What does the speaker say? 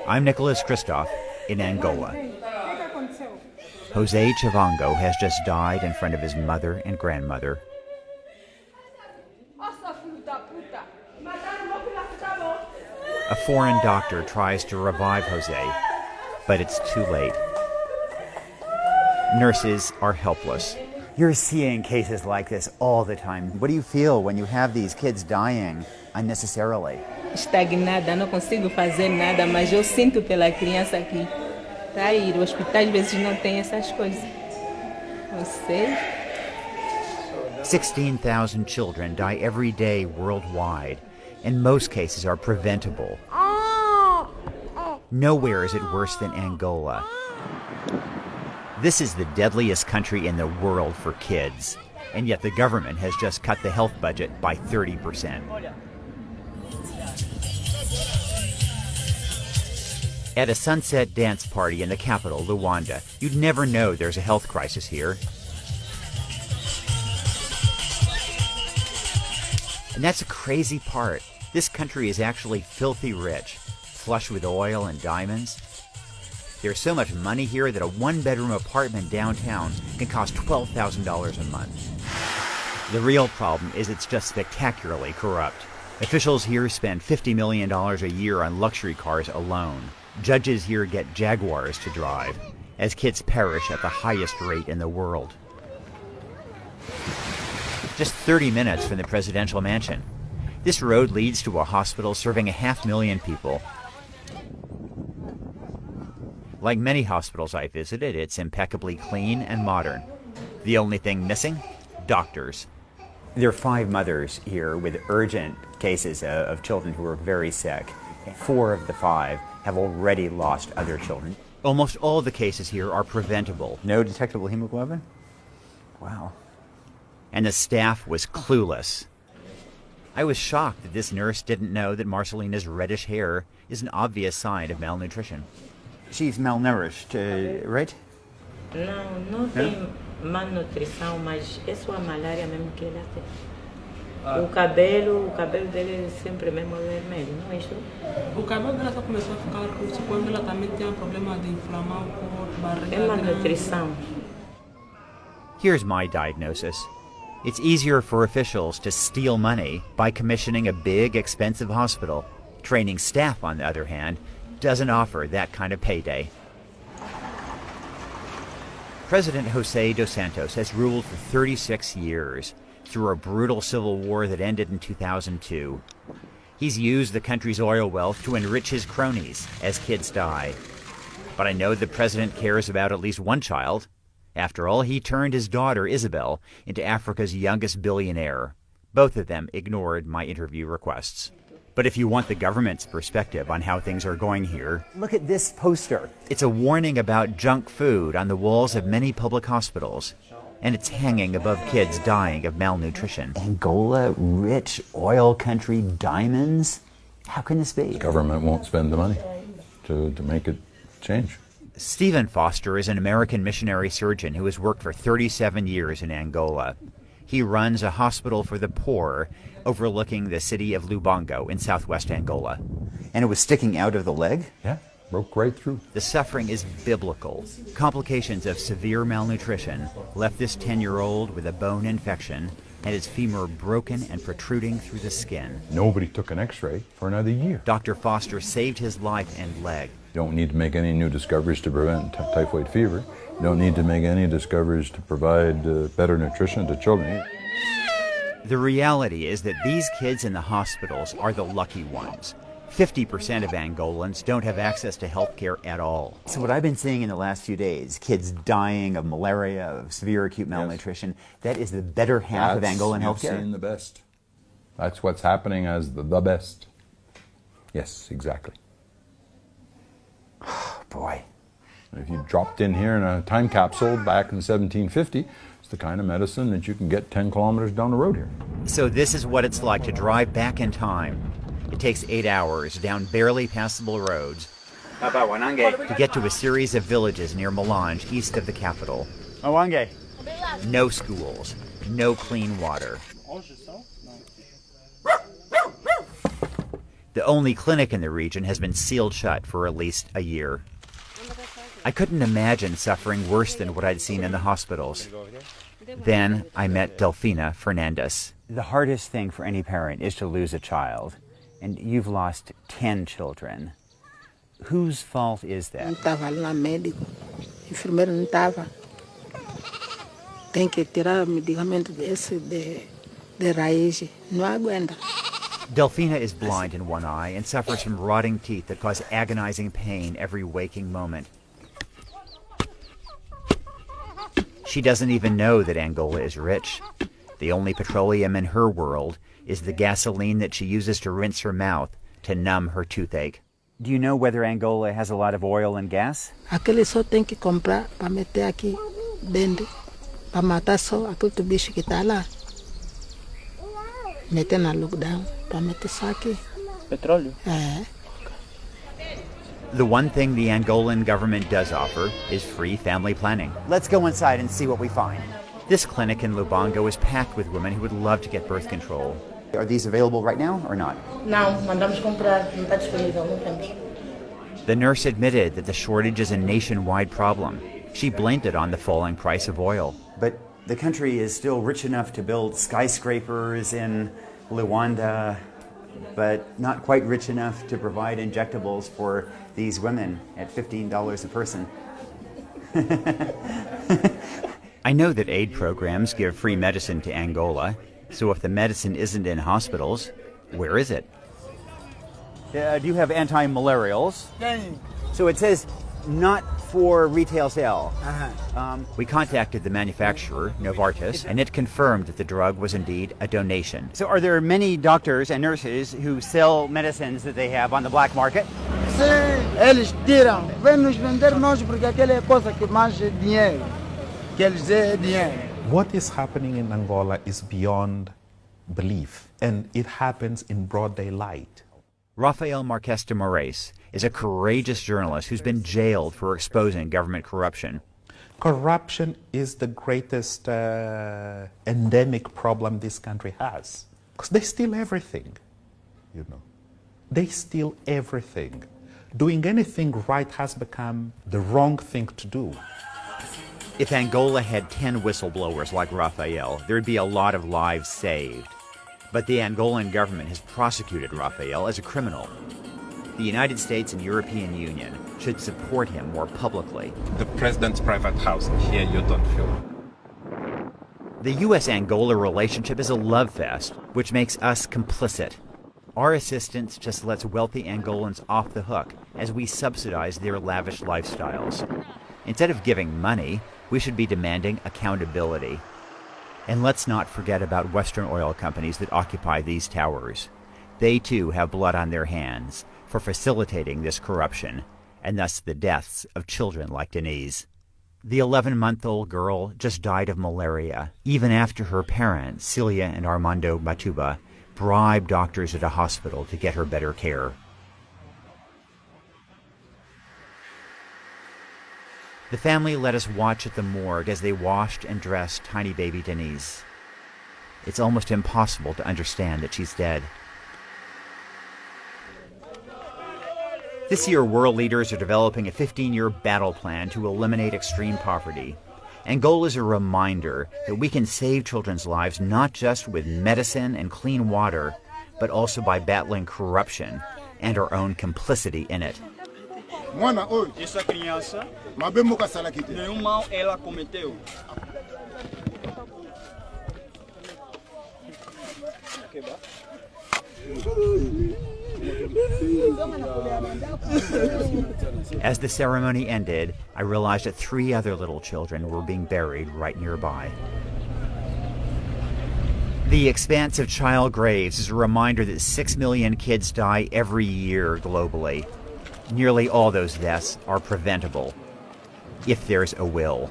I'm Nicholas Christoph in Angola. Jose Chivango has just died in front of his mother and grandmother. A foreign doctor tries to revive Jose, but it's too late. Nurses are helpless. You're seeing cases like this all the time. What do you feel when you have these kids dying unnecessarily? Estagnada, não consigo fazer nada, mas eu sinto pela criança que está aí. O hospital às vezes não tem essas coisas. Não sei. 16,000 children die every day worldwide, and most cases are preventable. Nowhere is it worse than Angola. This is the deadliest country in the world for kids, and yet the government has just cut the health budget by 30%. At a sunset dance party in the capital, Luanda, you'd never know there's a health crisis here. And that's a crazy part. This country is actually filthy rich, flush with oil and diamonds. There's so much money here that a one-bedroom apartment downtown can cost $12,000 a month. The real problem is it's just spectacularly corrupt. Officials here spend $50 million a year on luxury cars alone. Judges here get Jaguars to drive, as kids perish at the highest rate in the world. Just 30 minutes from the presidential mansion. This road leads to a hospital serving 500,000 people. Like many hospitals I visited, it's impeccably clean and modern. The only thing missing? Doctors. There are 5 mothers here with urgent cases of children who are very sick. 4 of the 5 have already lost other children. Almost all the cases here are preventable. No detectable hemoglobin? Wow. And the staff was clueless. I was shocked that this nurse didn't know that Marcelina's reddish hair is an obvious sign of malnutrition. She's malnourished, right? Não tem malnutrição, mas é só a malária mesmo que ela tem. O cabelo dele é sempre mesmo vermelho, não é isso? O cabelo dela só começou a ficar roxo quando ela também tinha problema de inflamar o corpo, barriga. É malnutrição. Here's my diagnosis. It's easier for officials to steal money by commissioning a big, expensive hospital. Training staff, on the other hand, doesn't offer that kind of payday. President Jose dos Santos has ruled for 36 years through a brutal civil war that ended in 2002. He's used the country's oil wealth to enrich his cronies as kids die. But I know the president cares about at least one child. After all, he turned his daughter, Isabel, into Africa's youngest billionaire. Both of them ignored my interview requests. But if you want the government's perspective on how things are going here, look at this poster. It's a warning about junk food on the walls of many public hospitals, and it's hanging above kids dying of malnutrition. Angola, rich oil country, diamonds? How can this be? The government won't spend the money to make it change. Stephen Foster is an American missionary surgeon who has worked for 37 years in Angola. He runs a hospital for the poor overlooking the city of Lubango in southwest Angola. And it was sticking out of the leg? Yeah, broke right through. The suffering is biblical. Complications of severe malnutrition left this 10-year-old with a bone infection and his femur broken and protruding through the skin. Nobody took an x-ray for another year. Dr. Foster saved his life and leg. You don't need to make any new discoveries to prevent typhoid fever. You don't need to make any discoveries to provide better nutrition to children. The reality is that these kids in the hospitals are the lucky ones. 50% of Angolans don't have access to health care at all. So what I've been seeing in the last few days, kids dying of malaria, of severe acute malnutrition, that is the better half of Angolan health care. You've seen the best. That's what's happening as the best. Yes, exactly. Boy. If you dropped in here in a time capsule back in 1750, it's the kind of medicine that you can get 10 kilometers down the road here. So this is what it's like to drive back in time. It takes 8 hours down barely passable roads to get to a series of villages near Melange, east of the capital. No schools, no clean water. The only clinic in the region has been sealed shut for at least a year. I couldn't imagine suffering worse than what I'd seen in the hospitals. Then I met Delfina Fernandez. The hardest thing for any parent is to lose a child, and you've lost 10 children. Whose fault is that? Não estava lá médico, enfermeiro não estava. Tem que tirar medicamento desse de raiz, não aguenta. Delfina is blind in one eye and suffers from rotting teeth that cause agonizing pain every waking moment. She doesn't even know that Angola is rich. The only petroleum in her world is the gasoline that she uses to rinse her mouth to numb her toothache. Do you know whether Angola has a lot of oil and gas? Aquele só tem que comprar para meter aqui dentro, para matar só aquele bicho que está lá. Meter na lockdown, para meter só aqui. Petróleo? É. The one thing the Angolan government does offer is free family planning. Let's go inside and see what we find. This clinic in Lubango is packed with women who would love to get birth control. Are these available right now or not? Não, mandamos comprar, não está disponível, não temos. The nurse admitted that the shortage is a nationwide problem. She blamed it on the falling price of oil. But the country is still rich enough to build skyscrapers in Luanda, but not quite rich enough to provide injectables for these women at $15 a person. I know that aid programs give free medicine to Angola, so if the medicine isn't in hospitals, where is it? Do you have anti-malarials? So it says not for retail sale. We contacted the manufacturer, Novartis, and it confirmed that the drug was indeed a donation. So are there many doctors and nurses who sell medicines that they have on the black market? Sim, eles tiram. Vem nos vender nós porque aquela é coisa que mais é dinheiro. Que eles é dinheiro. What is happening in Angola is beyond belief, and it happens in broad daylight. Rafael Marques de Moraes is a courageous journalist who's been jailed for exposing government corruption. Corruption is the greatest endemic problem this country has. Because they steal everything, you know. They steal everything. Doing anything right has become the wrong thing to do. If Angola had 10 whistleblowers like Rafael, there'd be a lot of lives saved. But the Angolan government has prosecuted Rafael as a criminal. The United States and European Union should support him more publicly. The president's private house, here you don't feel. The U.S.-Angola relationship is a love fest, which makes us complicit. Our assistance just lets wealthy Angolans off the hook as we subsidize their lavish lifestyles. Instead of giving money, we should be demanding accountability. And let's not forget about Western oil companies that occupy these towers. They too have blood on their hands for facilitating this corruption, and thus the deaths of children like Denise. The 11-month-old girl just died of malaria, even after her parents, Celia and Armando Matuba, bribed doctors at a hospital to get her better care. The family let us watch at the morgue as they washed and dressed tiny baby Denise. It's almost impossible to understand that she's dead. This year, world leaders are developing a 15-year battle plan to eliminate extreme poverty. Angola is a reminder that we can save children's lives not just with medicine and clean water, but also by battling corruption and our own complicity in it. Essa criança, nenhum mal ela cometeu. As the ceremony ended, I realized that 3 other little children were being buried right nearby. The expanse of child graves is a reminder that 6 million kids die every year globally. Nearly all those deaths are preventable, if there's a will.